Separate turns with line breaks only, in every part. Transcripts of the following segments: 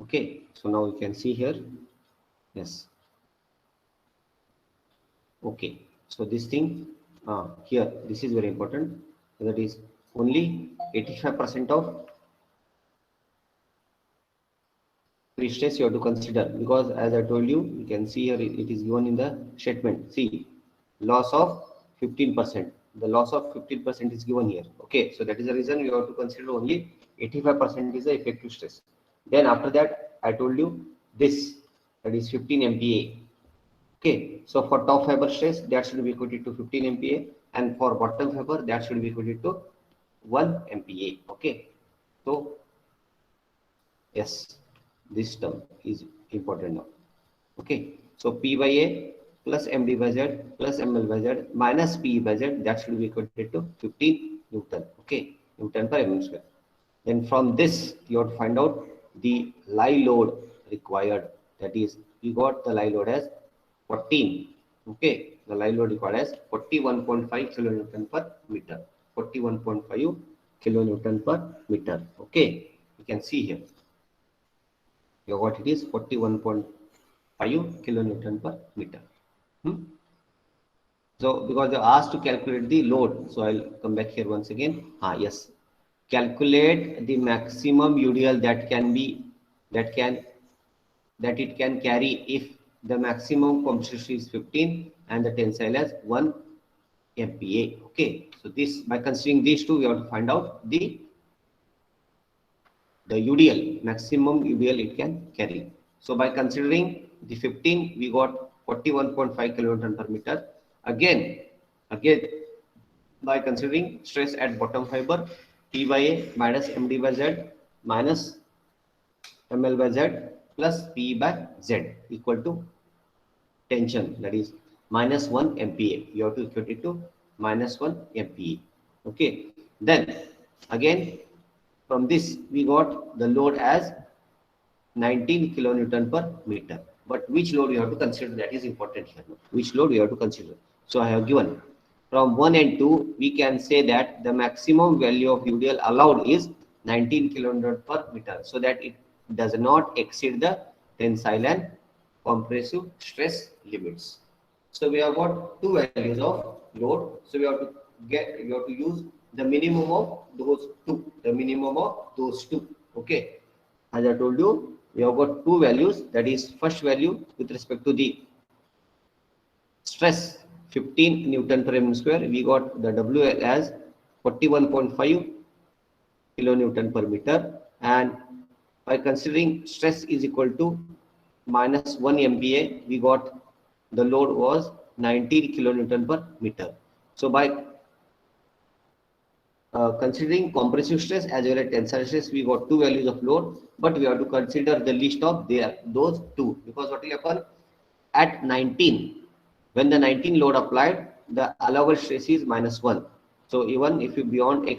Okay, so now you can see here. Yes. Okay, so this thing here, this is very important. That is only 85% of stress you have to consider, because as I told you, you can see here it is given in the statement. See, loss of 15%. The loss of 15% is given here. Okay, so that is the reason you have to consider only 85% is the effective stress. Then after that, I told you this, that is 15 MPa. Okay, so for top fiber stress, that should be equated to 15 MPa, and for bottom fiber, that should be equated to 1 MPa. Okay, so yes, this term is important now. Okay, so P by A plus MD by Z plus ML by Z minus PE by Z, that should be equated to 15 Newton. Okay, Newton per mm square. Then from this, you have to find out the lie load required. That is, we got the lie load as 14. Okay, the lie load required as 41.5 kilonewton per meter. 41.5 kilonewton per meter. Okay, you can see here. What it is, 41.5 kilonewton per meter. So because they asked to calculate the load, so I'll come back here once again. Yes, calculate the maximum UDL that it can carry if the maximum compression is 15 and the tensile is 1 MPa. Okay, so this, by considering these two, we have to find out the UDL, maximum UDL it can carry. So by considering the 15, we got 41.5 kilonewton per meter. Again, by considering stress at bottom fiber, P by A minus MD by Z minus ML by Z plus P by Z equal to tension, that is minus 1 MPa. You have to equate it to minus 1 MPa. Okay, then again from this we got the load as 19 kilonewton per meter. But which load you have to consider, that is important here. Which load you have to consider. So I have given from 1 and 2, we can say that the maximum value of UDL allowed is 19 kilonewton per meter, so that it does not exceed the tensile and compressive stress limits. So we have got two values of load. So we have to use the minimum of those two. The minimum of those two. Okay. As I told you, we have got two values. That is, first value with respect to the stress 15 Newton per mm square. We got the WL as 41.5 kilonewton per meter, and by considering stress is equal to minus 1 MPa, we got the load was 19 kilonewton per meter. So by considering compressive stress as well as tensile stress, we got two values of load, but we have to consider the list of those two, because what will happen at 19, when the 19 load applied, the allowable stress is minus 1. So even if you beyond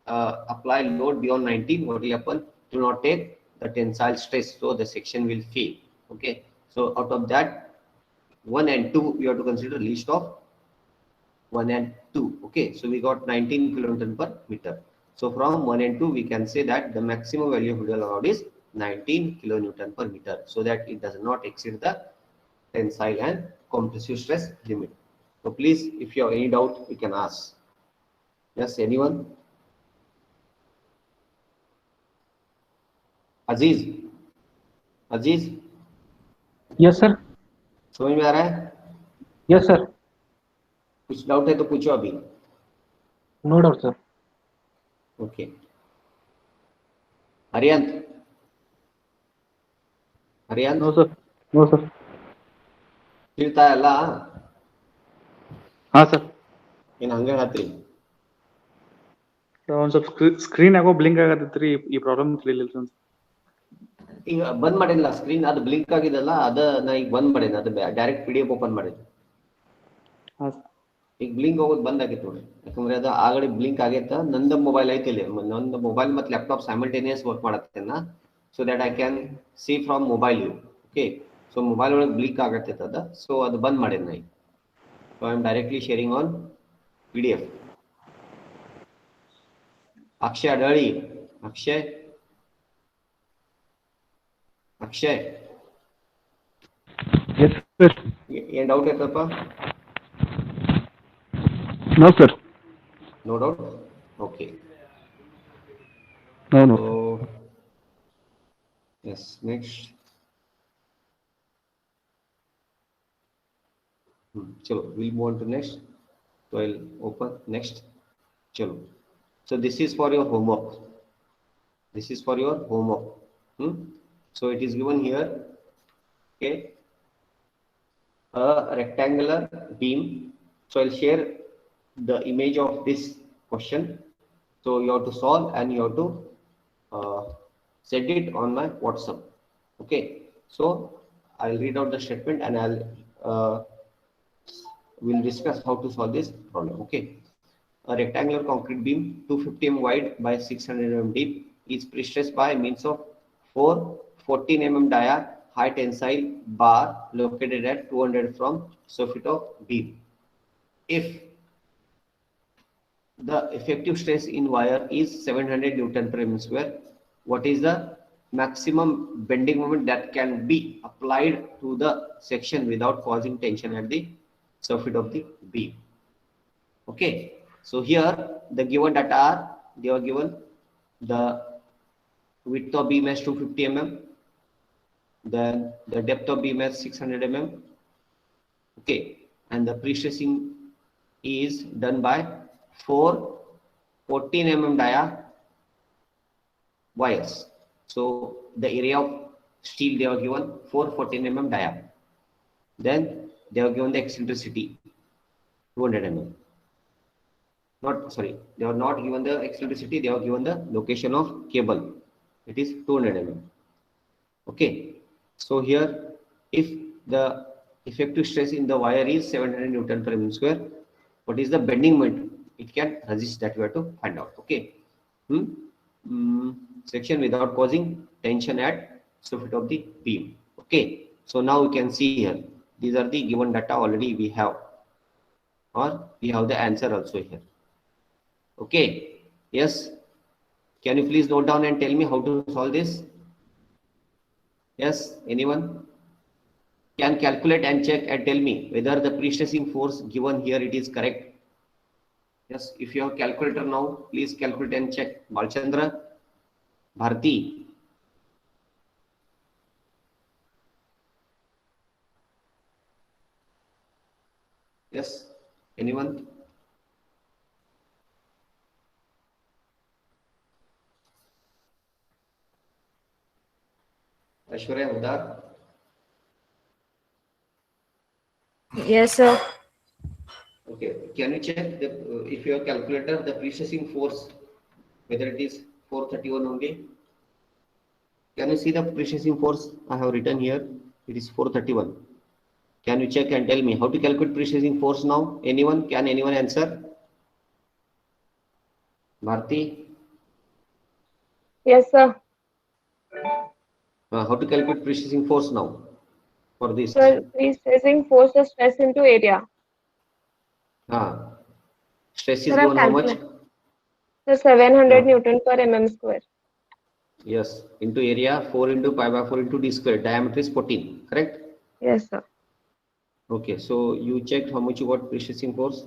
apply load beyond 19, what will happen? Do not take the tensile stress, so the section will fail. Okay, so out of that 1 and 2, we have to consider list of 1 and 2. Okay, so we got 19 kilonewton per meter. So from 1 and 2, we can say that the maximum value of UDL allowed is 19 kilonewton per meter, so that it does not exceed the tensile and compressive stress limit. So please, if you have any doubt, you can ask. Yes, anyone? Aziz, Aziz,
yes sir.
समझ में आ रहा है?
Yes sir.
कुछ doubt है तो पूछो अभी।
No doubt sir.
Okay, Hariyant, Hariyant,
no sir, no sir.
ಹೇಳ್ತಾ ಅಲ್ಲ?
ಹಾಂ ಸರ್.
ಏನು ಹಂಗೆ ಹೇಳ್ತೀರಿ?
ಒಂದು ಸ್ವಲ್ಪ ಸ್ಕ್ರೀನ್ ಯಾಕೋ ಬ್ಲಿಂಕ್ ಆಗತ್ತೈತ್ರಿ, ಈ ಪ್ರಾಬ್ಲಮ್ ತಿಳಿಲಿಲ್ಲ ಸರ್.
ಈಗ ಬಂದ್ ಮಾಡಿಲ್ಲ ಸ್ಕ್ರೀನ್, ಅದು ಬ್ಲಿಂಕ್ ಆಗಿದೆಲ್ಲ, ಅದ ನಾ ಈಗ ಬಂದ್ ಮಾಡೇನಿ, ಅದು ಡೈರೆಕ್ಟ್ PDF ಓಪನ್ ಮಾಡಿದ್ದೆ.
ಹಾಂ ಸರ್.
ಈಗ ಬ್ಲಿಂಕ್ ಹೋಗೋದು ಬಂದ್ ಆಗೈತೆ ನೋಡಿ, ಯಾಕಂದ್ರೆ ಅದು ಆಗಡೆ ಬ್ಲಿಂಕ್ ಆಗೈತೆ. ನಂದು ಮೊಬೈಲ್ ಐತಿ ಇಲ್ಲಿ, ನಂದು ಮೊಬೈಲ್ ಮತ್ತು ಲ್ಯಾಪ್ಟಾಪ್ ಸೈಮಲ್ಟೇನಿಯಸ್ ವರ್ಕ್ ಮಾಡತ್ತೇನ, so that I can see from mobile ಯು. ಓಕೆ, ಸೊ ಮೊಬೈಲ್ ಒಳಗೆ ಬ್ಲಿಂಕ್ ಆಗತ್ತೈತೆ ಅದ, ಸೊ ಅದು ಬಂದ್ ಮಾಡೇನಿ ನಾ ಈಗ. So I am directly sharing on PDF. Akshay ಅಡಳಿ, ಅಕ್ಷಯ್ अक्षय,
Yes, sir.
ये डाउट है तेरे पास?
No, sir.
No doubt, okay.
No, no.
So yes, next. Chalo, we'll move on to next. So I'll open next. Chalo. So this is for your homework. This is for your homework. So it is given here. Okay, a rectangular beam. So I'll share the image of this question. So you have to solve and you have to send it on my WhatsApp. Okay. So I'll read out the statement and we'll discuss how to solve this problem. Okay. A rectangular concrete beam 250 mm wide by 600 mm deep is prestressed by means of four 14 mm dia high tensile bar located at 200 from soffit of beam. If the effective stress in wire is 700 Newton per mm square, what is the maximum bending moment that can be applied to the section without causing tension at the soffit of the beam? Okay, so here the given data are, they are given the width of beam as 250 mm, then the depth of beam as 600 mm. Okay, and the pre-stressing is done by four 14 mm dia wires. So the area of steel they are given 14 mm dia. Then they are given the eccentricity 200 mm. Not sorry, they are not given the eccentricity, they are given the location of cable. It is 200 mm. Okay, so here if the effective stress in the wire is 700 Newton per mm square, what is the bending moment it can resist, that we have to find out. Okay. Section without causing tension at soffit of the beam. Okay, so now we can see here, these are the given data already we have, or we have the answer also here. Okay, yes, can you please note down and tell me how to solve this? Yes, anyone can calculate and check and tell me whether the pre-stressing force given here it is correct? Yes, if you have calculator now, please calculate and check. Balchandra, Bharti. Yes, anyone? Aishwarya, Udar.
Yes, sir.
Okay, can you check the, if your calculator, the pre-stressing force, whether it is 431 only? Can you see the pre-stressing force I have written here? It is 431. Can you check and tell me how to calculate pre-stressing force now? Anyone? Can anyone answer? Bharti?
Yes, sir.
How to calculate pre-stressing force now for this?
Sir, pre-stressing force the stress into area.
Stress is
Sir, I've
given how much?
calculated. So 700
Ah,
Newton per mm square.
yes, into area 4 into pi by 4 into d square. Diameter is 14, correct?
Yes, sir.
Okay, so you checked how much you got pre-stressing force?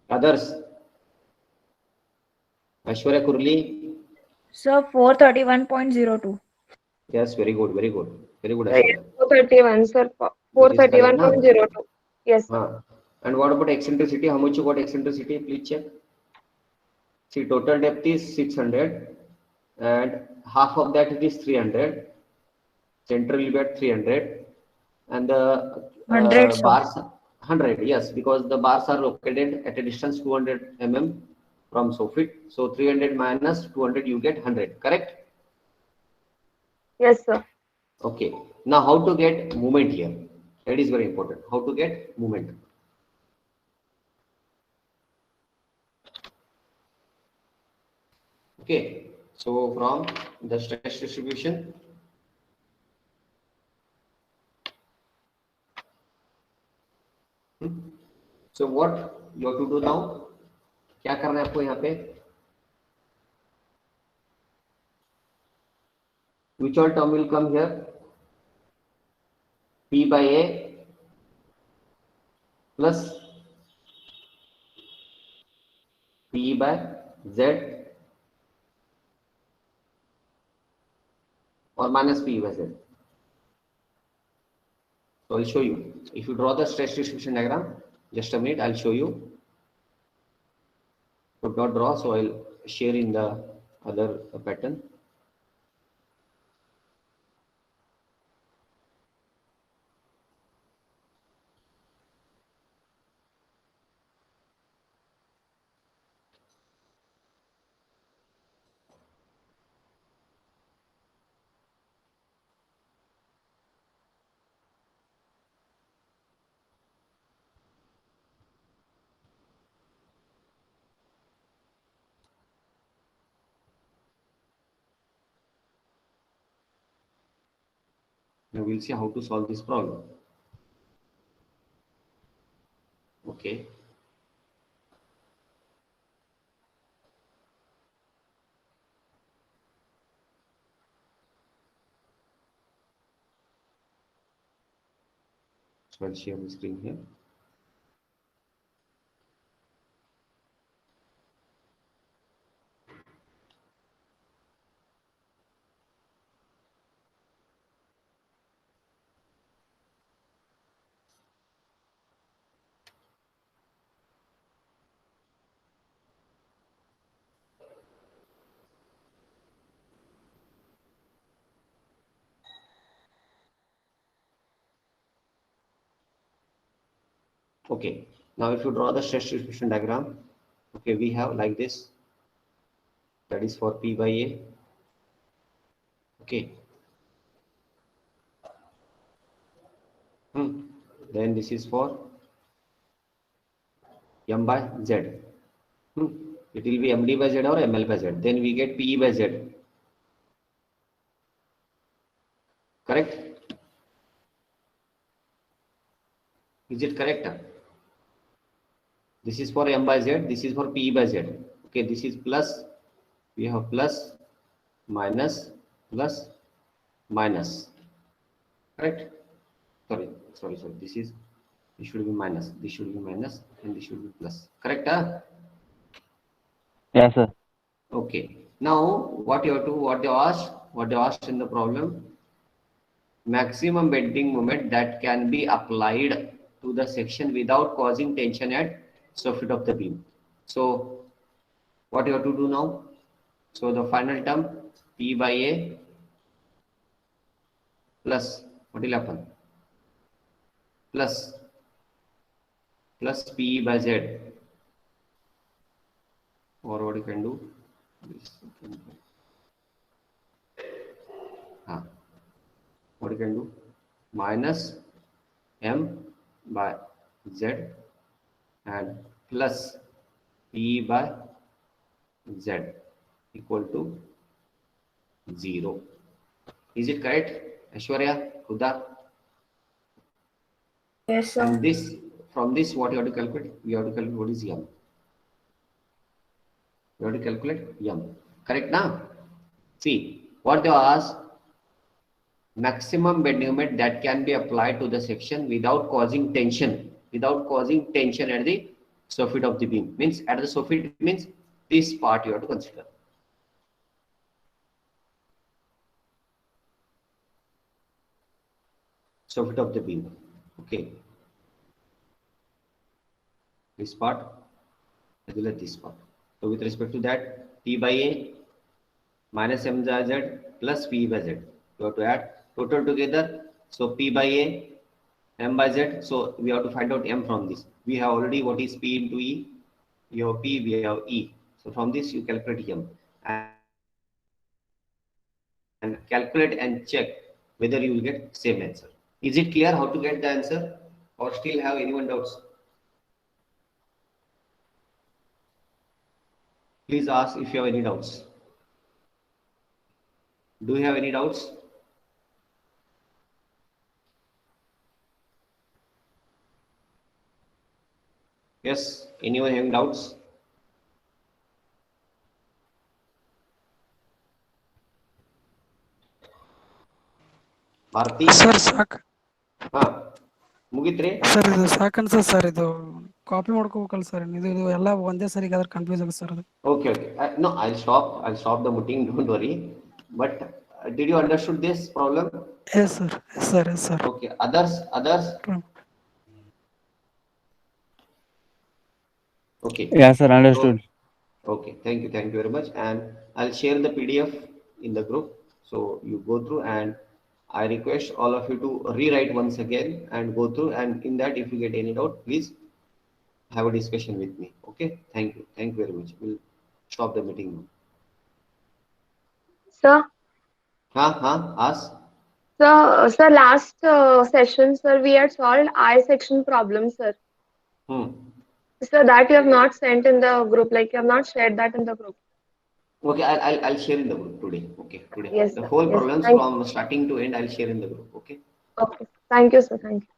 Others? Aishwarya Kurli?
Sir, 431.02.
Yes, very good, very good. Very good,
Sir, yes,
Aishwarya.
431, sir.
It is correct, na?
431.02. Yes, sir.
And what about eccentricity? How much you got eccentricity? Please check. See, total depth is 600 and half of that it is 300. Center will be at 300 and the
100, sir.
bars 100. Yes, because the bars are located at a distance 200 mm from soffit. So 300 minus 200 you get 100. Correct?
Yes, sir.
Okay. Now how to get movement here? That is very important. How to get movement? Okay. So from the stress distribution, so what you have to do now? क्या करना है आपको यहाँ पे? Which all term will come here? P by A plus P by Z or minus P by Z. So I'll show you. If you draw the stress distribution diagram, just a minute, I'll show you. Could not draw, so I'll share in the other pattern. Now we'll see how to solve this problem. Okay. So I'll share the screen here. Okay, now if you draw the stress distribution diagram, okay, we have like this, that is for P by A, okay. Then this is for M by Z. It will be MD by Z or ML by Z. Then we get PE by Z. Correct? Is it correct? This is for M by Z. This is for PE by Z. Okay, this is plus. We have plus, minus, plus, minus. Correct? Sorry. This should be minus. This should be minus, and this should be plus. Correct?
Yes, sir.
Okay. Now what they asked in the problem, maximum bending moment that can be applied to the section without causing tension at soffit of the beam. So what you have to do now? So the final term P by A plus what will happen? Plus P by Z, or what you can do? What you can do? Minus M by Z and plus P by Z equal to 0. Is it correct, Aishwarya, Huda?
Yes, sir.
And this, from this, what you have to calculate? You have to calculate what is M. You have to calculate M. Correct now? See, what they ask, maximum bending moment that can be applied to the section without causing tension at the soffit of the beam. Means at the soffit means this part you have to consider. Soffit of the beam. Okay. This part as well as this part. So with respect to that, P by A minus M by Z plus P by Z. You have to add total together. So P by A, M by Z. So we have to find out M from this. We have already what is P into E. You have P, we have E. So from this you calculate M and calculate and check whether you will get same answer. Is it clear how to get the answer, or still have anyone doubts? Please ask if you have any doubts. Do you have any doubts? Yes, anyone having doubts? Bharathi
sir ಸಾಕು
ಹಾ ಮುಗಿತ್ರಿ
sir ಇದು ಸಾಕು ಅನ್ಸತ್ sir ಇದು copy ಮಾಡ್ಕೋಬೇಕಲ್ಲ ಸರ್ ಇದು ಎಲ್ಲ ಒಂದೇ ಸರಿಗೆ ಅದ್ರ ಕನ್ಫ್ಯೂಸ್ ಆಗುತ್ತೆ ಸರ್ ಅದು
okay no I'll stop the meeting, don't worry, but did you understood this problem?
Yes sir yes sir yes sir
Okay, others okay.
Yeah, sir, understood.
Okay, thank you very much, and I'll share the PDF in the group, so you go through, and I request all of you to rewrite once again and go through, and in that if you get any doubt, please have a discussion with me. Okay, thank you very much. We'll stop the meeting now.
Sir,
Ask.
sir, last session, sir, we had solved I section problem, sir. Sir, that you have not sent in the group, like you have not shared that in the group.
Okay, I'll share in the group today. Okay, today.
Yes,
The
sir.
whole
Yes,
problems
thank
from starting to end, I'll share in the group. Okay.
Okay. Thank you, sir. Thank you.